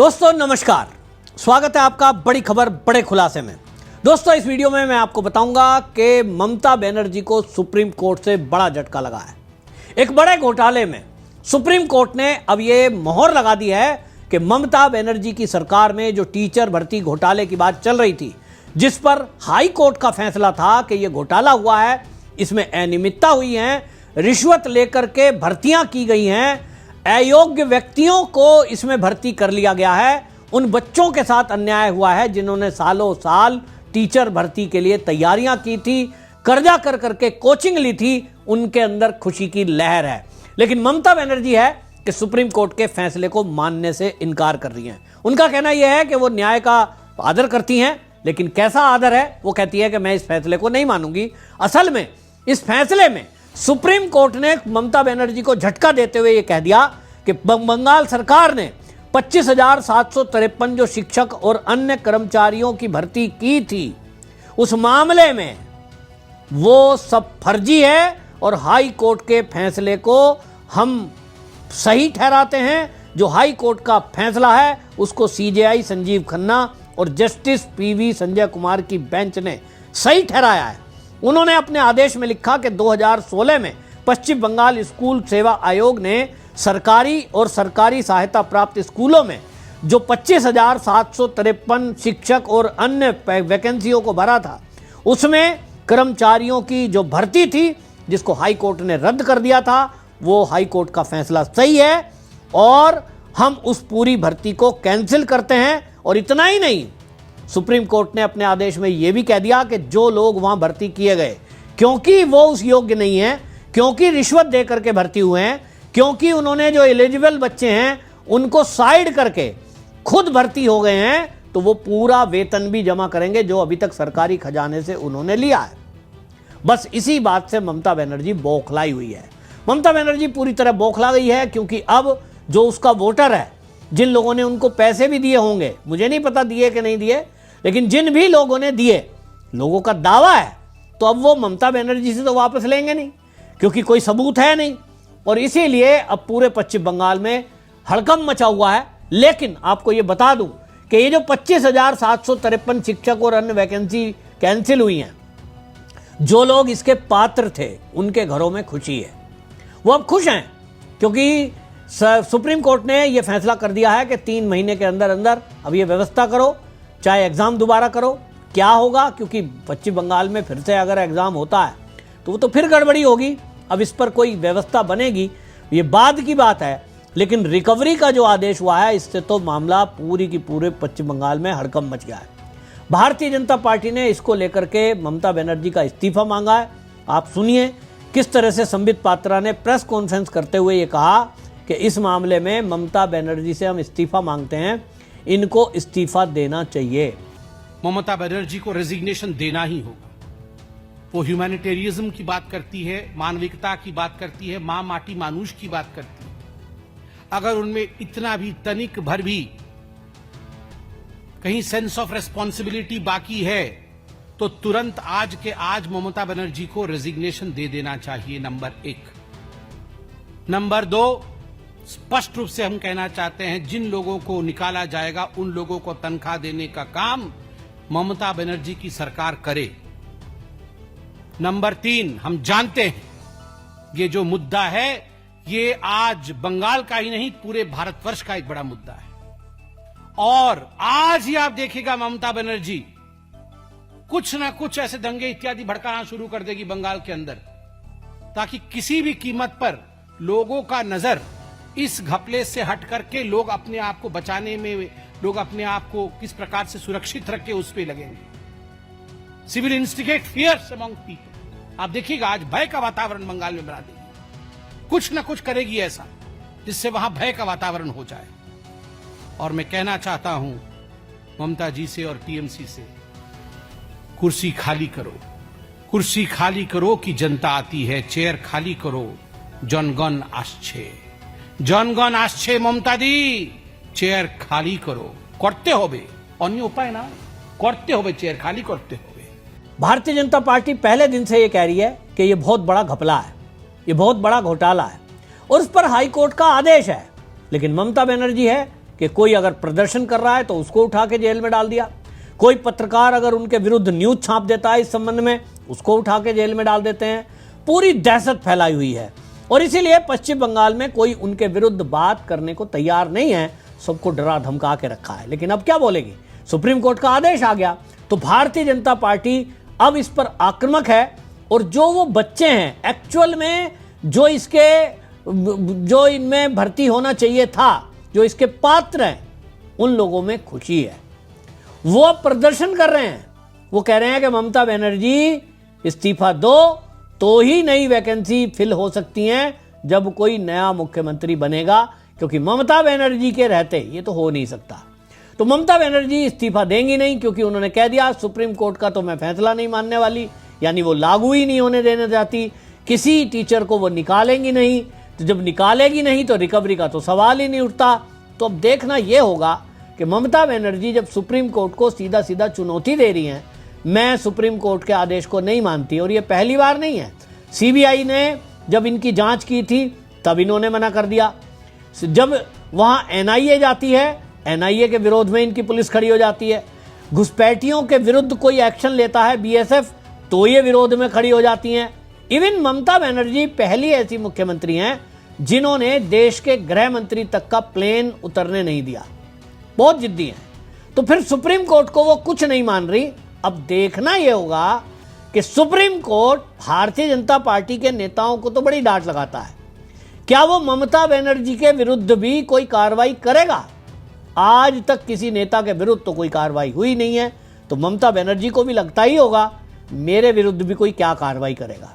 दोस्तों नमस्कार, स्वागत है आपका बड़ी खबर बड़े खुलासे में। दोस्तों इस वीडियो में मैं आपको बताऊंगा कि ममता बनर्जी को सुप्रीम कोर्ट से बड़ा झटका लगा है। एक बड़े घोटाले में सुप्रीम कोर्ट ने अब ये मोहर लगा दी है कि ममता बनर्जी की सरकार में जो टीचर भर्ती घोटाले की बात चल रही थी, जिस पर हाई कोर्ट का फैसला था कि यह घोटाला हुआ है, इसमें अनियमितता हुई है, रिश्वत लेकर के भर्तियां की गई हैं, अयोग्य व्यक्तियों को इसमें भर्ती कर लिया गया है, उन बच्चों के साथ अन्याय हुआ है जिन्होंने सालों साल टीचर भर्ती के लिए तैयारियां की थी, कर्जा कर करके कोचिंग ली थी, उनके अंदर खुशी की लहर है। लेकिन ममता बनर्जी है कि सुप्रीम कोर्ट के फैसले को मानने से इनकार कर रही हैं। उनका कहना यह है कि वो न्याय का आदर करती हैं, लेकिन कैसा आदर है वो कहती है कि मैं इस फैसले को नहीं मानूंगी। असल में इस फैसले में सुप्रीम कोर्ट ने ममता बनर्जी को झटका देते हुए यह कह दिया कि बंगाल सरकार ने 25,753 जो शिक्षक और अन्य कर्मचारियों की भर्ती की थी, उस मामले में वो सब फर्जी है और हाई कोर्ट के फैसले को हम सही ठहराते हैं। जो हाई कोर्ट का फैसला है उसको सीजेआई संजीव खन्ना और जस्टिस पीवी संजय कुमार की बेंच ने सही ठहराया है। उन्होंने अपने आदेश में लिखा कि 2016 में पश्चिम बंगाल स्कूल सेवा आयोग ने सरकारी और सरकारी सहायता प्राप्त स्कूलों में जो 25,753 शिक्षक और अन्य वैकेंसियों को भरा था, उसमें कर्मचारियों की जो भर्ती थी जिसको हाई कोर्ट ने रद्द कर दिया था, वो हाई कोर्ट का फैसला सही है और हम उस पूरी भर्ती को कैंसिल करते हैं। और इतना ही नहीं, सुप्रीम कोर्ट ने अपने आदेश में यह भी कह दिया कि जो लोग वहां भर्ती किए गए क्योंकि वो उस योग्य नहीं है, क्योंकि रिश्वत दे करके भर्ती हुए हैं, क्योंकि उन्होंने जो एलिजिबल बच्चे हैं उनको साइड करके खुद भर्ती हो गए हैं, तो वो पूरा वेतन भी जमा करेंगे जो अभी तक सरकारी खजाने से उन्होंने लिया है। बस इसी बात से ममता बनर्जी बौखलाई हुई है। ममता बनर्जी पूरी तरह बौखला गई है, क्योंकि अब जो उसका वोटर है, जिन लोगों ने उनको पैसे भी दिए होंगे, मुझे नहीं पता दिए कि नहीं दिए, लेकिन जिन भी लोगों ने दिए, लोगों का दावा है, तो अब वो ममता बनर्जी से तो वापस लेंगे नहीं, क्योंकि कोई सबूत है नहीं। और इसीलिए अब पूरे पश्चिम बंगाल में हड़कंप मचा हुआ है। लेकिन आपको ये बता दूं कि ये जो 25,753 शिक्षक और अन्य वैकेंसी कैंसिल हुई हैं, जो लोग इसके पात्र थे उनके घरों में खुशी है। वो अब खुश हैं क्योंकि सुप्रीम कोर्ट ने यह फैसला कर दिया है कि 3 महीने के अंदर अंदर अब ये व्यवस्था करो, चाहे एग्जाम दोबारा करो। क्या होगा, क्योंकि पश्चिम बंगाल में फिर से अगर एग्जाम होता है तो वो तो फिर गड़बड़ी होगी। अब इस पर कोई व्यवस्था बनेगी, ये बाद की बात है, लेकिन रिकवरी का जो आदेश हुआ है, इससे तो मामला पूरी की पूरे पश्चिम बंगाल में हड़कंप मच गया है। भारतीय जनता पार्टी ने इसको लेकर के ममता बनर्जी का इस्तीफा मांगा है। आप सुनिए किस तरह से संबित पात्रा ने प्रेस कॉन्फ्रेंस करते हुए ये कहा कि इस मामले में ममता बनर्जी से हम इस्तीफा मांगते हैं, इनको इस्तीफा देना चाहिए। ममता बनर्जी को रेजिग्नेशन देना ही होगा। वो ह्यूमैनिटेरियज्म की बात करती है, मानविकता की बात करती है, मां माटी मानुष की बात करती है। अगर उनमें इतना भी तनिक भर भी कहीं सेंस ऑफ रेस्पॉन्सिबिलिटी बाकी है, तो तुरंत आज के आज ममता बनर्जी को रेजिग्नेशन दे देना चाहिए, नंबर 1। नंबर 2, स्पष्ट रूप से हम कहना चाहते हैं, जिन लोगों को निकाला जाएगा उन लोगों को तनख्वाह देने का काम ममता बनर्जी की सरकार करे। नंबर 3, हम जानते हैं ये जो मुद्दा है ये आज बंगाल का ही नहीं पूरे भारतवर्ष का एक बड़ा मुद्दा है। और आज ही आप देखिएगा ममता बनर्जी कुछ ना कुछ ऐसे दंगे इत्यादि भड़काना शुरू कर देगी बंगाल के अंदर, ताकि किसी भी कीमत पर लोगों का नजर इस घपले से हट करके लोग अपने आप को बचाने में, लोग अपने आप को किस प्रकार से सुरक्षित रखे उस पर लगेंगे। Civil instigate fears among people. आप देखिएगा आज भय का वातावरण बंगाल में बना देगी, कुछ ना कुछ करेगी ऐसा जिससे वहां भय का वातावरण हो जाए। और मैं कहना चाहता हूं ममता जी से और टीएमसी से, कुर्सी खाली करो, कुर्सी खाली करो कि जनता आती है, चेयर खाली करो, जनगण आसछे, जनगण आसछे, ममता दी चेयर खाली करो। करते होबे, अन्य उपाय ना, करते होबे, चेयर खाली करते होबे। भारतीय जनता पार्टी पहले दिन से ये कह रही है कि ये बहुत बड़ा घपला है, ये बहुत बड़ा घोटाला है और उस पर हाई कोर्ट का आदेश है। लेकिन ममता बनर्जी है कि कोई अगर प्रदर्शन कर रहा है तो उसको उठा के जेल में डाल दिया, कोई पत्रकार अगर उनके विरुद्ध न्यूज छाप देता है इस संबंध में उसको उठा के जेल में डाल देते हैं। पूरी दहशत फैलाई हुई है और इसीलिए पश्चिम बंगाल में कोई उनके विरुद्ध बात करने को तैयार नहीं है, सबको डरा धमका के रखा है। लेकिन अब क्या बोलेगी, सुप्रीम कोर्ट का आदेश आ गया तो भारतीय जनता पार्टी अब इस पर आक्रामक है और जो वो बच्चे हैं एक्चुअल में जो इनमें भर्ती होना चाहिए था, जो इसके पात्र हैं, उन लोगों में खुशी है। वो अब प्रदर्शन कर रहे हैं, वो कह रहे हैं कि ममता बनर्जी इस्तीफा दो तो ही नई वैकेंसी फिल हो सकती हैं जब कोई नया मुख्यमंत्री बनेगा, क्योंकि ममता बनर्जी के रहते ये तो हो नहीं सकता। तो ममता बनर्जी इस्तीफा देंगी नहीं, क्योंकि उन्होंने कह दिया सुप्रीम कोर्ट का तो मैं फैसला नहीं मानने वाली, यानी वो लागू ही नहीं होने देने जाती। किसी टीचर को वो निकालेंगी नहीं, तो जब निकालेगी नहीं तो रिकवरी का तो सवाल ही नहीं उठता। तो अब देखना यह होगा कि ममता बनर्जी जब सुप्रीम कोर्ट को सीधा सीधा चुनौती दे रही हैं, मैं सुप्रीम कोर्ट के आदेश को नहीं मानती, और ये पहली बार नहीं है। सीबीआई ने जब इनकी जांच की थी तब इन्होंने मना कर दिया, जब वहां एनआईए जाती है एनआईए के विरोध में इनकी पुलिस खड़ी हो जाती है, घुसपैठियों के विरुद्ध कोई एक्शन लेता है बीएसएफ तो ये विरोध में खड़ी हो जाती हैं। इवन ममता बनर्जी पहली ऐसी मुख्यमंत्री हैं जिन्होंने देश के गृह मंत्री तक का प्लेन उतरने नहीं दिया, बहुत जिद्दी हैं। तो फिर सुप्रीम कोर्ट को वो कुछ नहीं मान रही। अब देखना यह होगा कि supreme court Bharatiya Janata party के नेताओं को तो बड़ी डांट लगाता है, क्या वो ममता बनर्जी के विरुद्ध भी कोई कार्रवाई करेगा? आज तक किसी नेता के विरुद्ध तो कोई कार्रवाई हुई नहीं है, तो ममता बनर्जी को भी लगता ही होगा मेरे विरुद्ध भी कोई क्या कार्रवाई करेगा,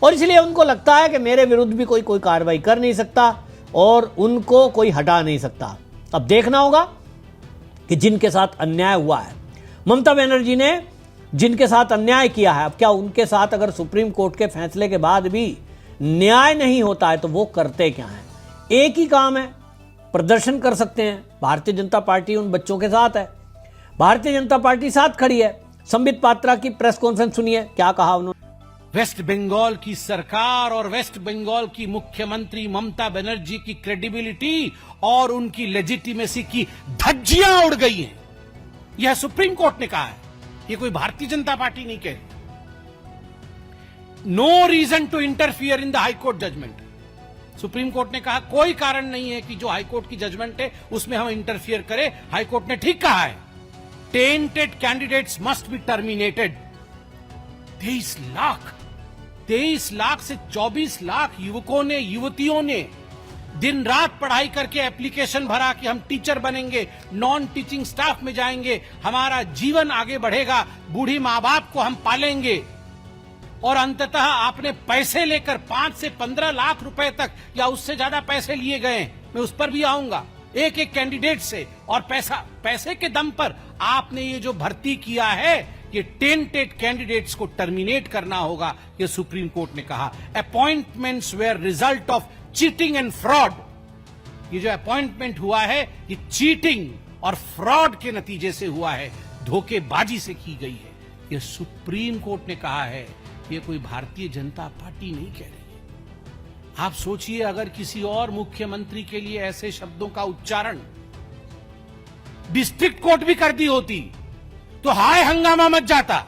और इसलिए उनको लगता है कि मेरे विरुद्ध भी कोई कार्रवाई कर नहीं सकता और उनको कोई हटा नहीं सकता। अब देखना होगा कि जिनके साथ अन्याय हुआ है, ममता बनर्जी ने जिनके साथ अन्याय किया है, अब क्या उनके साथ अगर सुप्रीम कोर्ट के फैसले के बाद भी न्याय नहीं होता है तो वो करते क्या हैं? एक ही काम है, प्रदर्शन कर सकते हैं। भारतीय जनता पार्टी उन बच्चों के साथ है, भारतीय जनता पार्टी साथ खड़ी है। संबित पात्रा की प्रेस कॉन्फ्रेंस सुनिए, क्या कहा उन्होंने। वेस्ट बंगाल की सरकार और वेस्ट बंगाल की मुख्यमंत्री ममता बनर्जी की क्रेडिबिलिटी और उनकी लेजिटिमेसी की धज्जियां उड़ गई हैं। यह सुप्रीम कोर्ट ने कहा है, यह कोई भारतीय जनता पार्टी नहीं कह। No reason to interfere in the high court judgment. Supreme court ने कहा कोई कारण नहीं है कि जो हाई कोर्ट की जजमेंट है उसमें हम इंटरफियर करें। हाई कोर्ट ने ठीक कहा है, tainted candidates must be terminated. 23 lakh से 24 लाख युवकों ने, युवतियों ने दिन रात पढ़ाई करके एप्लीकेशन भरा कि हम टीचर बनेंगे, नॉन टीचिंग स्टाफ में जाएंगे, हमारा जीवन आगे बढ़ेगा, बूढ़ी मां बाप को हम पालेंगे। और अंततः आपने पैसे लेकर 5 से 15 लाख रुपए तक या उससे ज्यादा पैसे लिए गए, मैं उस पर भी आऊंगा, एक एक कैंडिडेट से, और पैसे के दम पर आपने ये जो भर्ती किया है, ये टेंटेड कैंडिडेट्स को टर्मिनेट करना होगा, ये सुप्रीम कोर्ट ने कहा। Appointments were result of cheating and fraud. ये जो अपॉइंटमेंट हुआ है ये चीटिंग और फ्रॉड के नतीजे से हुआ है, धोखेबाजी से की गई है, ये सुप्रीम कोर्ट ने कहा है, ये कोई भारतीय जनता पार्टी नहीं कह रही है। आप सोचिए अगर किसी और मुख्यमंत्री के लिए ऐसे शब्दों का उच्चारण डिस्ट्रिक्ट कोर्ट भी कर दी होती तो हाय हंगामा मच जाता।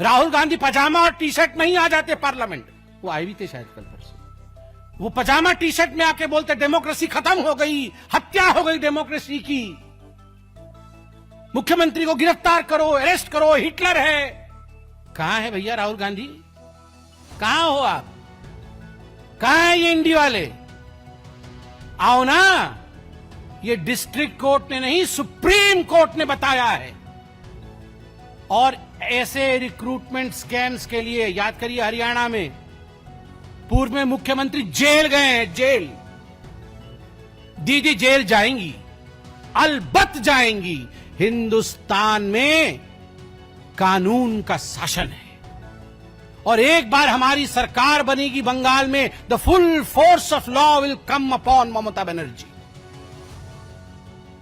राहुल गांधी पजामा और टी शर्ट में ही आ जाते पार्लियामेंट, वो आए भी थे शायद कल परसों, वो पजामा टी शर्ट में आके बोलते डेमोक्रेसी खत्म हो गई, हत्या हो गई डेमोक्रेसी की, मुख्यमंत्री को गिरफ्तार करो, अरेस्ट करो, हिटलर है। कहां है भैया राहुल गांधी, कहां हो आप, कहां है ये इंडी वाले? आओ ना। ये डिस्ट्रिक्ट कोर्ट ने नहीं, सुप्रीम कोर्ट ने बताया है। और ऐसे रिक्रूटमेंट स्कैम्स के लिए याद करिए, हरियाणा में पूर्व में मुख्यमंत्री जेल गए हैं, जेल। दीदी जेल जाएंगी, अलबत्त जाएंगी। हिंदुस्तान में कानून का शासन है, और एक बार हमारी सरकार बनेगी बंगाल में, the full force of law will come upon Mamata Banerjee.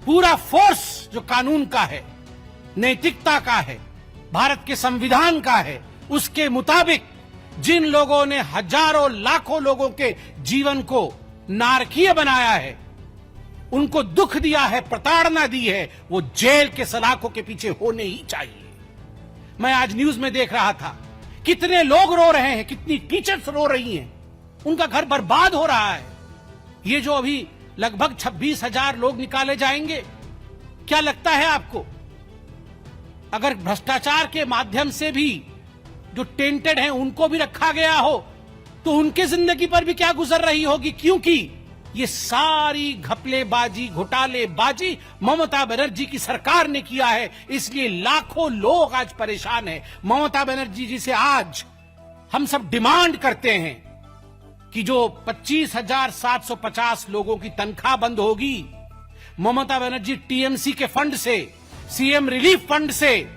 पूरा फोर्स जो कानून का है, नैतिकता का है, भारत के संविधान का है, उसके मुताबिक जिन लोगों ने हजारों लाखों लोगों के जीवन को नारकीय बनाया है, उनको दुख दिया है, प्रताड़ना दी है, वो जेल के सलाखों के पीछे होने ही चाहिए। मैं आज न्यूज में देख रहा था, कितने लोग रो रहे हैं, कितनी टीचर्स रो रही हैं, उनका घर बर्बाद हो रहा है। ये जो अभी लगभग 26,000 लोग निकाले जाएंगे, क्या लगता है आपको, अगर भ्रष्टाचार के माध्यम से भी जो टेंटेड हैं उनको भी रखा गया हो, तो उनके जिंदगी पर भी क्या गुजर रही होगी? क्योंकि ये सारी घपलेबाजी, घोटालेबाजी ममता बनर्जी की सरकार ने किया है, इसलिए लाखों लोग आज परेशान हैं। ममता बनर्जी जी से आज हम सब डिमांड करते हैं कि जो 25,750 लोगों की तनख्वाह बंद होगी, ममता बनर्जी टीएमसी के फंड से, सीएम रिलीफ फंड से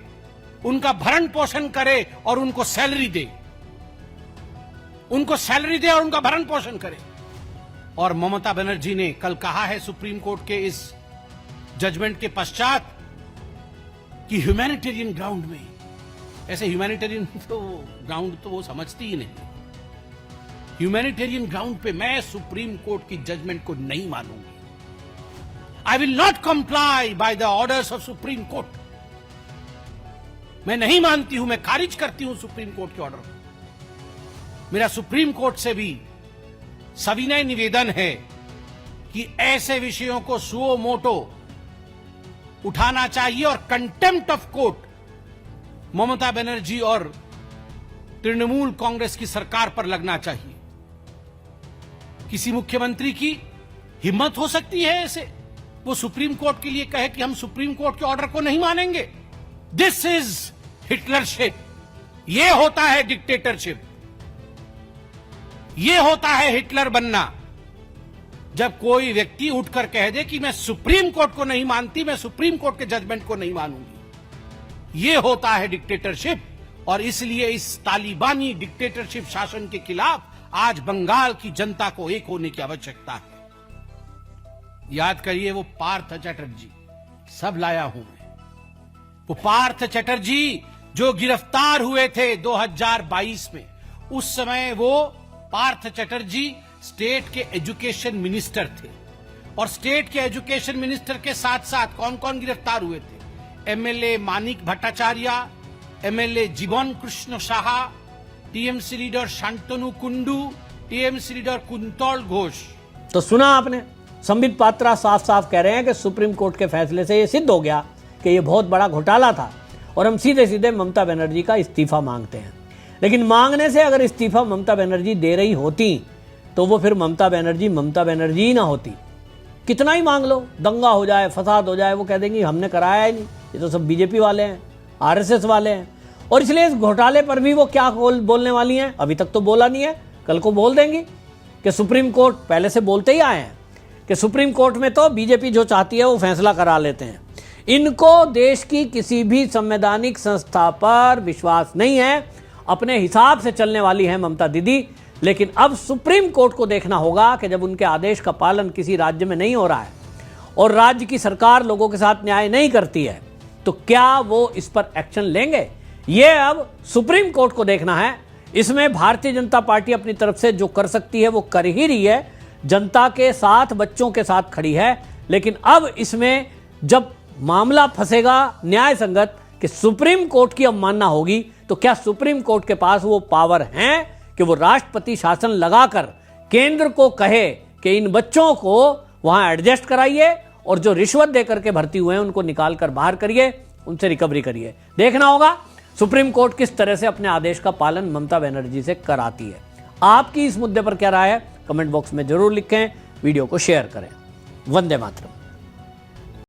उनका भरण पोषण करे और उनको सैलरी दे, उनको सैलरी दे और उनका भरण पोषण करे। और ममता बनर्जी ने कल कहा है सुप्रीम कोर्ट के इस जजमेंट के पश्चात कि ह्यूमैनिटेरियन ग्राउंड में, ऐसे ह्यूमैनिटेरियन तो ग्राउंड तो वो समझती ही नहीं, ह्यूमैनिटेरियन ग्राउंड पे मैं सुप्रीम कोर्ट की जजमेंट को नहीं मानूंगी। I will not comply by the orders of Supreme Court. मैं नहीं मानती हूं, मैं खारिज करती हूं सुप्रीम कोर्ट के ऑर्डर को। मेरा सुप्रीम कोर्ट से भी सविनय निवेदन है कि ऐसे विषयों को सुओ मोटो उठाना चाहिए और contempt of court Mamata Banerjee और तृणमूल कांग्रेस की सरकार पर लगना चाहिए। किसी मुख्यमंत्री की हिम्मत हो सकती है ऐसे, वो सुप्रीम कोर्ट के लिए कहे कि हम सुप्रीम कोर्ट के ऑर्डर को नहीं मानेंगे? This is Hitlership. ये होता है डिक्टेटरशिप, ये होता है हिटलर बनना। जब कोई व्यक्ति उठकर कह दे कि मैं सुप्रीम कोर्ट को नहीं मानती, मैं सुप्रीम कोर्ट के जजमेंट को नहीं मानूंगी, ये होता है डिक्टेटरशिप। और इसलिए इस तालिबानी डिक्टेटरशिप शासन के खिलाफ आज बंगाल की जनता को एक होने की आवश्यकता है। याद करिए वो पार्थ चटर्जी, सब लाया हूं मैं, वो पार्थ चटर्जी जो गिरफ्तार हुए थे 2022 में, उस समय वो पार्थ चटर्जी स्टेट के एजुकेशन मिनिस्टर थे। और स्टेट के एजुकेशन मिनिस्टर के साथ साथ कौन कौन गिरफ्तार हुए थे? एमएलए मानिक भट्टाचार्य, एमएलए जीवन Krishna Saha, TMC leader Shantanu Kundu, TMC leader quintal Ghosh. तो सुना आपने, संबित पात्रा साफ साफ कह रहे हैं कि सुप्रीम कोर्ट के फैसले से यह सिद्ध हो गया कि यह बहुत बड़ा घोटाला था और हम सीधे सीधे ममता बनर्जी का इस्तीफा मांगते हैं। लेकिन मांगने से अगर इस्तीफा ममता बनर्जी दे रही होती तो वो फिर ममता बनर्जी ही ना होती। कितना ही मांग लो, दंगा हो जाए, फसाद हो जाए, वो कह देंगी हमने कराया ही नहीं, ये तो सब बीजेपी वाले हैं, आरएसएस वाले हैं। और इसलिए इस घोटाले पर भी वो क्या बोलने वाली हैं, अभी तक तो बोला नहीं है, कल को बोल देंगी कि सुप्रीम कोर्ट, पहले से बोलते ही आए हैं कि सुप्रीम कोर्ट में तो बीजेपी जो चाहती है वो फैसला करा लेते हैं। इनको देश की किसी भी संवैधानिक संस्था पर विश्वास नहीं है, अपने हिसाब से चलने वाली है ममता दीदी। लेकिन अब सुप्रीम कोर्ट को देखना होगा कि जब उनके आदेश का पालन किसी राज्य में नहीं हो रहा है और राज्य की सरकार लोगों के साथ न्याय नहीं करती है, तो क्या वो इस पर एक्शन लेंगे? ये अब सुप्रीम कोर्ट को देखना है। इसमें भारतीय जनता पार्टी अपनी तरफ से जो कर सकती है वो कर ही रही है, जनता के साथ, बच्चों के साथ खड़ी है। लेकिन अब इसमें जब मामला फंसेगा न्याय संगत कि सुप्रीम कोर्ट की अवमानना होगी, तो क्या सुप्रीम कोर्ट के पास वो पावर है कि वो राष्ट्रपति शासन लगाकर केंद्र को कहे कि इन बच्चों को वहां एडजस्ट कराइए और जो रिश्वत देकर के भर्ती हुए हैं उनको निकाल कर बाहर करिए, उनसे रिकवरी करिए। देखना होगा सुप्रीम कोर्ट किस तरह से अपने आदेश का पालन ममता बनर्जी से कराती है। आपकी इस मुद्दे पर क्या राय है, कमेंट बॉक्स में जरूर लिखें, वीडियो को शेयर करें। वंदे मातरम।